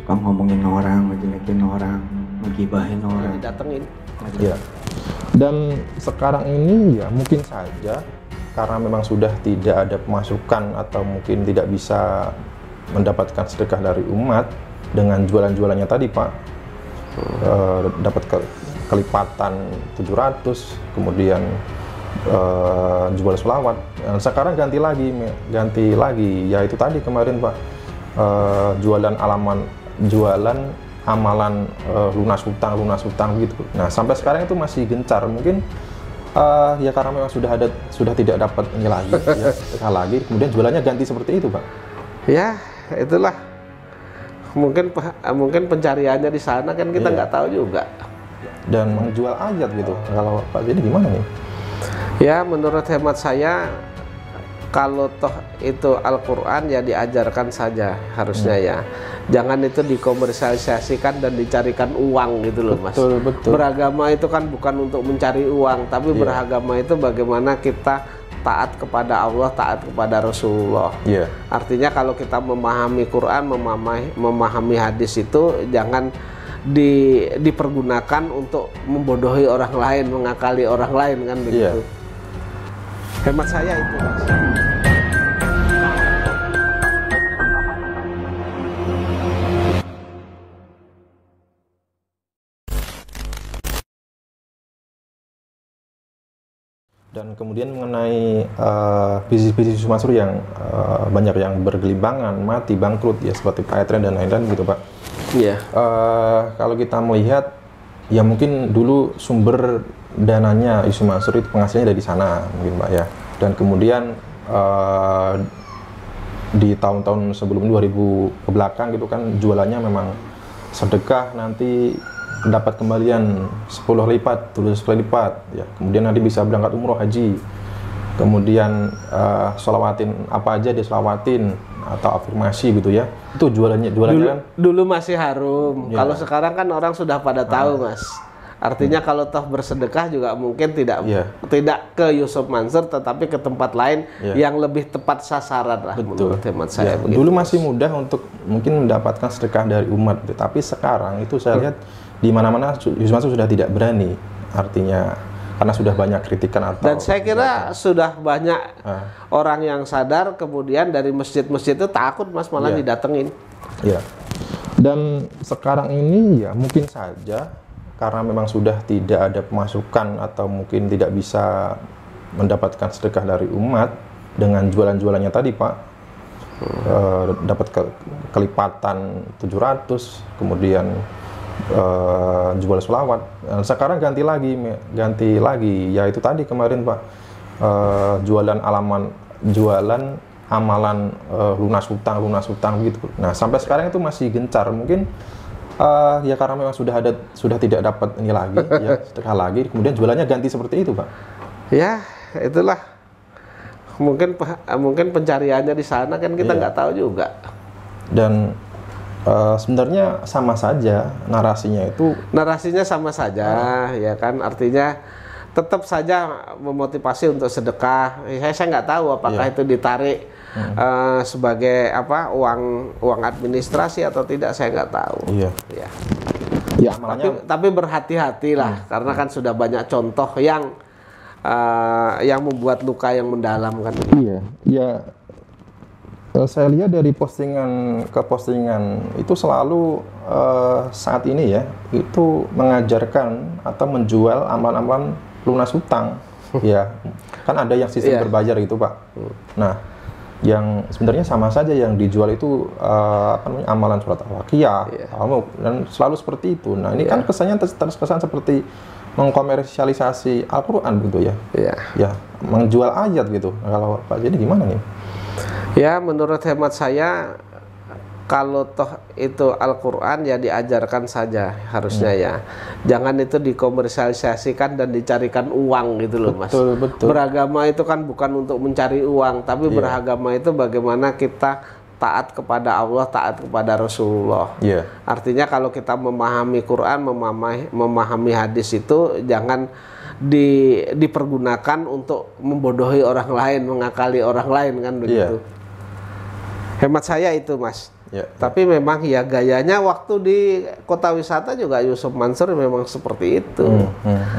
suka ngomongin orang, ngejelekin orang, ngegibahin orang, didatengin. Ya. Dan sekarang ini ya mungkin saja karena memang sudah tidak ada pemasukan atau mungkin tidak bisa mendapatkan sedekah dari umat dengan jualan-jualannya tadi Pak, dapat kelipatan 700, kemudian jual selawat. Sekarang ganti lagi, ya itu tadi kemarin Pak, jualan amalan lunas hutang gitu. Nah sampai sekarang itu masih gencar, mungkin ya karena memang sudah tidak dapat ini lagi, ya, sedekah lagi, kemudian jualannya ganti seperti itu Pak. Ya itulah mungkin pencariannya di sana kan kita nggak tahu juga. Dan menjual ayat gitu. Kalau Pak jadi gimana nih? Ya menurut hemat saya, kalau toh itu Al-Quran ya diajarkan saja harusnya ya. Jangan itu dikomersialisasikan dan dicarikan uang gitu loh Mas. Betul. Beragama itu kan bukan untuk mencari uang, tapi beragama itu bagaimana kita taat kepada Allah, taat kepada Rasulullah. Artinya kalau kita memahami Quran, memahami hadis itu jangan dipergunakan untuk membodohi orang lain, mengakali orang lain kan begitu. Hemat saya itu Mas. Dan kemudian mengenai bisnis-bisnis Mansur yang banyak yang bergelimpangan, mati, bangkrut ya seperti Pak Etren dan lain-lain gitu Pak. Iya. Kalau kita melihat ya mungkin dulu sumber dananya Yusuf Mansur itu penghasilannya dari sana mungkin Pak ya. Dan kemudian di tahun-tahun sebelum 2000 ke belakang gitu kan jualannya memang sedekah nanti dapat kembalian 10 lipat, 10 lipat ya. Kemudian nanti bisa berangkat umroh haji. Kemudian sholawatin apa aja dia sholawatin atau afirmasi gitu ya. Itu jualannya kan dulu masih harum. Kalau sekarang kan orang sudah pada tahu Mas. Artinya kalau toh bersedekah juga mungkin tidak ke Yusuf Mansur tetapi ke tempat lain yang lebih tepat sasaran lah. Menurut hemat saya. Dulu masih mudah untuk mungkin mendapatkan sedekah dari umat, tapi sekarang itu saya lihat di mana-mana Yusuf Mansur sudah tidak berani, artinya karena sudah banyak kritikan atau. Dan saya kira sudah banyak orang yang sadar, kemudian dari masjid-masjid itu takut Mas malah didatengin. Dan sekarang ini ya mungkin saja karena memang sudah tidak ada pemasukan atau mungkin tidak bisa mendapatkan sedekah dari umat dengan jualan-jualannya tadi Pak, dapat kelipatan 700, kemudian jual selawat. Sekarang ganti lagi, ya itu tadi kemarin Pak, jualan amalan lunas hutang gitu. Nah sampai sekarang itu masih gencar, mungkin ya karena memang sudah tidak dapat ini lagi, ya sedekah lagi, kemudian jualannya ganti seperti itu Pak. Ya itulah mungkin pencariannya di sana kan kita nggak tahu juga. Dan sebenarnya sama saja narasinya sama saja ya kan, artinya tetap saja memotivasi untuk sedekah. Saya nggak tahu apakah itu ditarik sebagai apa uang administrasi atau tidak, saya nggak tahu. Tapi berhati-hatilah karena kan sudah banyak contoh yang membuat luka yang mendalam kan. Saya lihat dari postingan ke postingan itu selalu saat ini ya itu mengajarkan atau menjual amalan-amalan lunas hutang. Ya kan ada yang sistem berbayar gitu Pak. Nah yang sebenarnya sama saja, yang dijual itu amalan surat al-Waqiah dan selalu seperti itu. Nah ini kan kesannya terkesan seperti mengkomersialisasi Al-Quran gitu ya. Ya menjual ayat gitu. Kalau Pak jadi gimana nih? Ya menurut hemat saya, kalau toh itu Al-Quran ya diajarkan saja harusnya ya. Jangan itu dikomersialisasikan dan dicarikan uang gitu loh Mas. Beragama itu kan bukan untuk mencari uang, tapi beragama itu bagaimana kita taat kepada Allah, taat kepada Rasulullah. Artinya kalau kita memahami Quran, memahami hadis itu jangan dipergunakan untuk membodohi orang lain, mengakali orang lain kan begitu. Hemat saya itu Mas. Ya. Tapi memang ya gayanya waktu di kota wisata juga Yusuf Mansur memang seperti itu.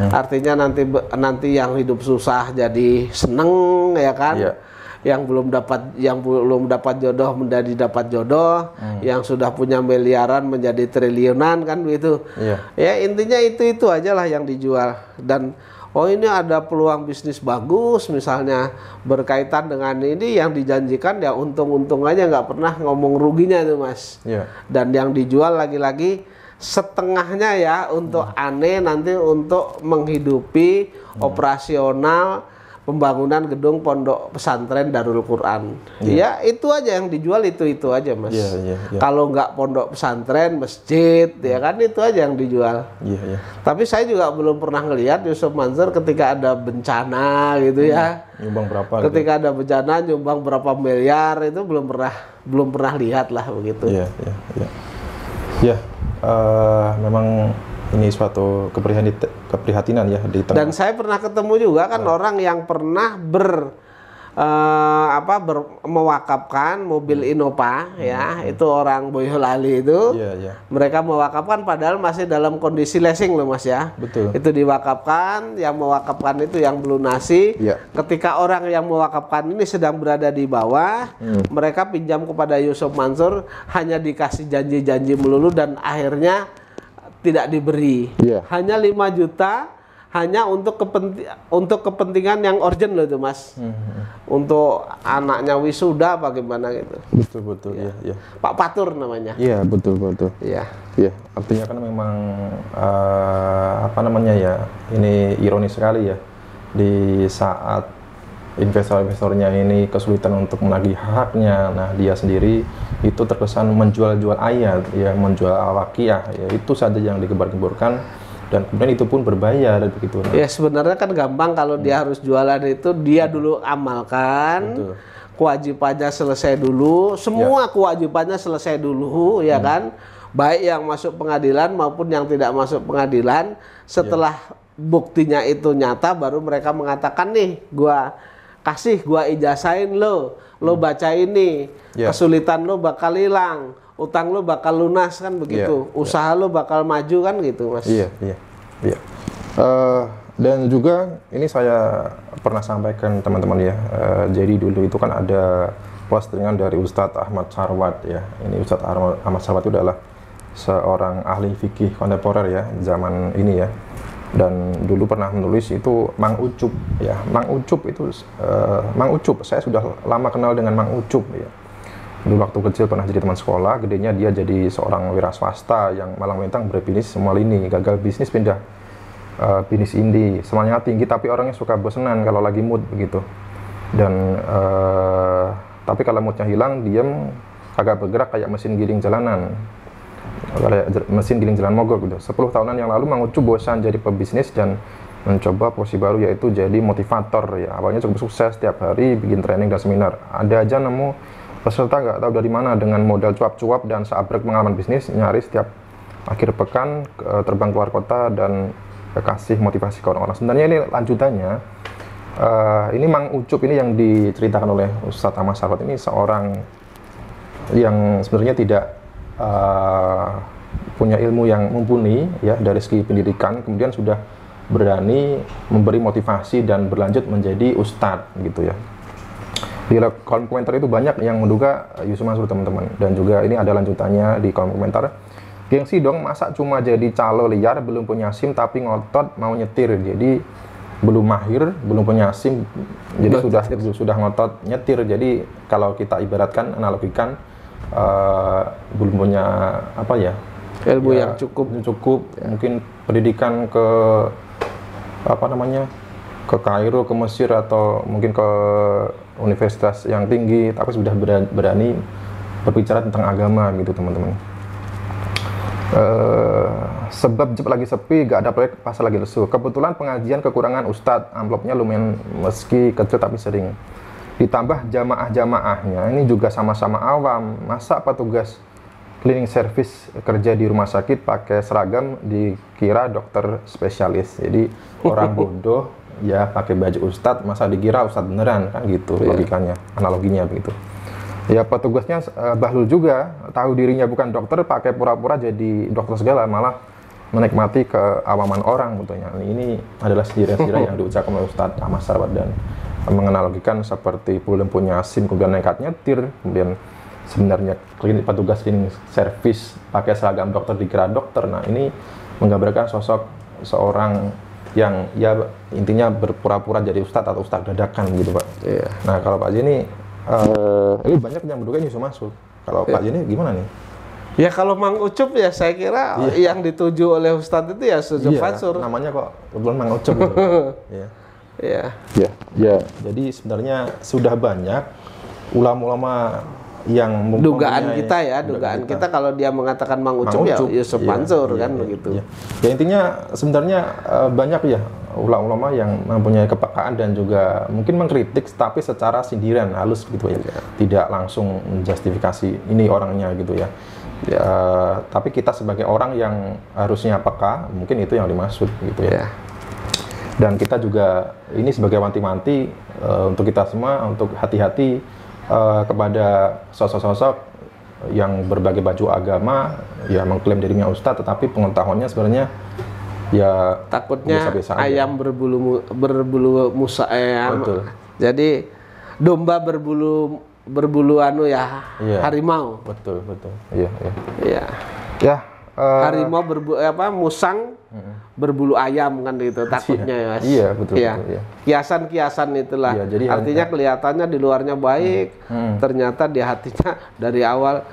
Artinya nanti yang hidup susah jadi seneng ya kan. Iya. Yang belum dapat jodoh menjadi dapat jodoh, yang sudah punya miliaran menjadi triliunan kan begitu. Iya. Ya intinya itu aja lah yang dijual. Dan oh ini ada peluang bisnis bagus misalnya berkaitan dengan ini, yang dijanjikan ya untung-untung aja, nggak pernah ngomong ruginya tuh Mas. Iya. Dan yang dijual lagi-lagi setengahnya ya untuk aneh, nanti untuk menghidupi operasional pembangunan gedung pondok pesantren Darul Quran. Ya itu aja yang dijual, itu aja Mas. Iya. Kalau nggak pondok pesantren, masjid, ya kan itu aja yang dijual. Iya. Tapi saya juga belum pernah ngelihat Yusuf Mansur ketika ada bencana gitu ya. Nyumbang berapa? Ketika ada bencana nyumbang berapa miliar, itu belum pernah lihat lah begitu. Iya. Ya, memang ini suatu keprihatinan ya di tengah. Dan saya pernah ketemu juga kan orang yang pernah mewakafkan mobil Innova ya, itu orang Boyolali itu. Iya. Mereka mewakafkan padahal masih dalam kondisi leasing loh Mas ya. Betul. Itu diwakafkan, yang mewakafkan itu yang melunasi. Iya. Ketika orang yang mewakafkan ini sedang berada di bawah, mereka pinjam kepada Yusuf Mansur, hanya dikasih janji-janji melulu dan akhirnya tidak diberi. Iya. Hanya 5 juta hanya untuk kepentingan yang urgent loh itu Mas. Untuk anaknya wisuda bagaimana gitu. Betul. Iya. Pak Patur namanya. Iya, betul. Iya. Iya, artinya kan memang ini ironis sekali ya, di saat investor-investornya ini kesulitan untuk menagih haknya, nah dia sendiri itu terkesan menjual-jual ayat, ya menjual al-waqiah, ya itu saja yang digembar-gemborkan, dan kemudian itu pun berbayar begitu. Nah. Ya sebenarnya kan gampang kalau dia harus jualan itu, dia dulu amalkan. Betul. Kewajibannya selesai dulu, semua kewajibannya selesai dulu, ya kan? Baik yang masuk pengadilan maupun yang tidak masuk pengadilan. Setelah buktinya itu nyata, baru mereka mengatakan nih, gua ijazahin lo baca ini, kesulitan lo bakal hilang, utang lo bakal lunas kan begitu, usaha lo bakal maju kan gitu Mas. Iya. Dan juga ini saya pernah sampaikan teman-teman ya, jadi dulu itu kan ada postingan dari Ustadz Ahmad Sarwat ya. Ini Ustadz Ahmad Sarwat itu adalah seorang ahli fikih kontemporer ya zaman ini ya. Dan dulu pernah menulis itu Mang Ucup ya. Mang Ucup saya sudah lama kenal dengan Mang Ucup ya. Dulu waktu kecil pernah jadi teman sekolah, gedenya dia jadi seorang wira swasta yang malang melintang berbisnis semua lini, gagal bisnis pindah bisnis indie, semuanya tinggi tapi orangnya suka bosenan kalau lagi mood begitu. Dan tapi kalau moodnya hilang, diem, agak bergerak kayak mesin giling jalanan. Mesin giling jalan mogok gitu. 10 tahunan yang lalu Mang Ucup bosan jadi pebisnis dan mencoba profesi baru, yaitu jadi motivator ya. Awalnya cukup sukses, setiap hari bikin training dan seminar. Ada aja nemu peserta nggak tahu dari mana dengan modal cuap-cuap dan seabrek pengalaman bisnis, nyaris setiap akhir pekan terbang keluar kota dan kasih motivasi ke orang-orang. Sebenarnya ini lanjutannya. Ini Mang Ucup ini yang diceritakan oleh Ustadz Ahmad Sarwat ini seorang yang sebenarnya tidak punya ilmu yang mumpuni ya dari segi pendidikan, kemudian sudah berani memberi motivasi dan berlanjut menjadi ustadz gitu ya. Di kolom komentar itu banyak yang menduga Yusuf Mansur teman-teman, dan juga ini ada lanjutannya di kolom komentar. Gengsi dong, masa cuma jadi calo liar, belum punya SIM tapi ngotot mau nyetir, jadi belum mahir, belum punya SIM, jadi sudah ngotot nyetir. Jadi kalau kita ibaratkan, analogikan, belum punya ilmu yang cukup ya. Mungkin pendidikan ke ke Kairo, ke Mesir, atau mungkin ke universitas yang tinggi, tapi sudah berani berbicara tentang agama gitu teman-teman. Sebab jep lagi sepi, gak ada proyek, pasar lagi lesu. Kebetulan pengajian kekurangan ustadz, amplopnya lumayan meski kecil tapi sering. Ditambah jamaah-jamaahnya ini juga sama-sama awam. Masa petugas cleaning service kerja di rumah sakit pakai seragam dikira dokter spesialis. Jadi orang bodoh ya pakai baju ustadz, masa dikira ustadz beneran kan gitu logikanya, analoginya begitu. Ya petugasnya bahlul juga, tahu dirinya bukan dokter, pakai pura-pura jadi dokter segala, malah menikmati keawaman orang betulnya. Ini adalah sejira-sejira yang diucapkan oleh Ustadz Ahmad Sarwat dan menganalogikan seperti belum punya SIM kemudian nekat nyetir, kemudian sebenarnya petugas cleaning service pakai seragam dokter dikira dokter. Nah ini menggambarkan sosok seorang yang ya intinya berpura-pura jadi Ustadz atau Ustadz dadakan gitu Pak. Iya. Nah kalau Pak Jeni ini banyak yang menduga ini bisa masuk. Kalau Pak Jeni gimana nih? Ya kalau Mang Ucup ya saya kira yang dituju oleh Ustadz itu ya Ucup Mansur. Namanya kok kebetulan Mang Ucup gitu. Iya. Iya. Ya. Jadi sebenarnya sudah banyak ulama-ulama yang dugaan kita kalau dia mengatakan Mang Ucup ya Yusuf Mansur kan begitu. Iya. Ya intinya sebenarnya banyak ya ulama-ulama yang mempunyai kepekaan dan juga mungkin mengkritik tapi secara sindiran halus gitu ya. Tidak langsung menjustifikasi ini orangnya gitu ya. Ya, tapi kita sebagai orang yang harusnya peka, mungkin itu yang dimaksud gitu ya. Dan kita juga ini sebagai wanti-wanti untuk kita semua untuk hati-hati kepada sosok-sosok yang berbagai baju agama, ya mengklaim dirinya ustadz, tetapi pengetahuannya sebenarnya ya takutnya biasa-biasa ayam aja. berbulu musa ayam. Betul. Jadi domba berbulu harimau. Betul. Iya. Ya. Harimau musang berbulu ayam kan gitu takutnya ya Mas. Iya, betul. Kiasan-kiasan itulah. Iya, jadi artinya kelihatannya di luarnya baik, ternyata di hatinya dari awal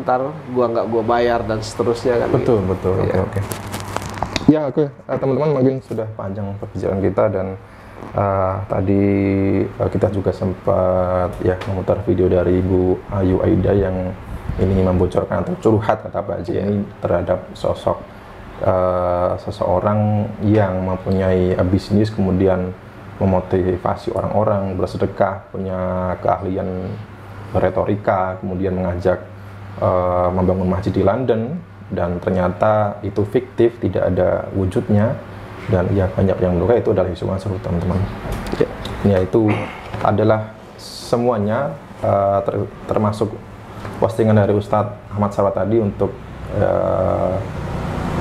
ntar gua bayar dan seterusnya kan. Betul. Iya. Oke. Ya, oke. Teman-teman mungkin sudah panjang perbincangan kita dan tadi kita juga sempat memutar video dari Ibu Ayu Aida yang ini membocorkan atau curhat kata Pak Haji ini terhadap sosok seseorang yang mempunyai bisnis kemudian memotivasi orang-orang bersedekah, punya keahlian retorika, kemudian mengajak membangun masjid di London dan ternyata itu fiktif, tidak ada wujudnya dan ya banyak yang menduga itu adalah Yusuf Mansur teman-teman. Ya itu adalah semuanya termasuk postingan dari Ustadz Ahmad Sarwat tadi untuk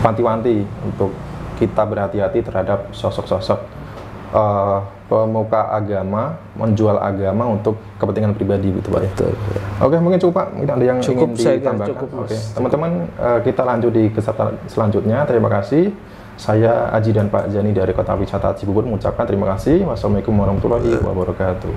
wanti-wanti untuk kita berhati-hati terhadap sosok-sosok pemuka agama, menjual agama untuk kepentingan pribadi gitu Pak. Betul. Oke, mungkin cukup Pak. Mungkin ada yang ingin ditambahkan. Cukup. Oke, teman-teman kita lanjut di kesempatan selanjutnya. Terima kasih. Saya Aji dan Pak Jani dari Kota Wisata Cibubur mengucapkan terima kasih. Wassalamualaikum warahmatullahi wabarakatuh.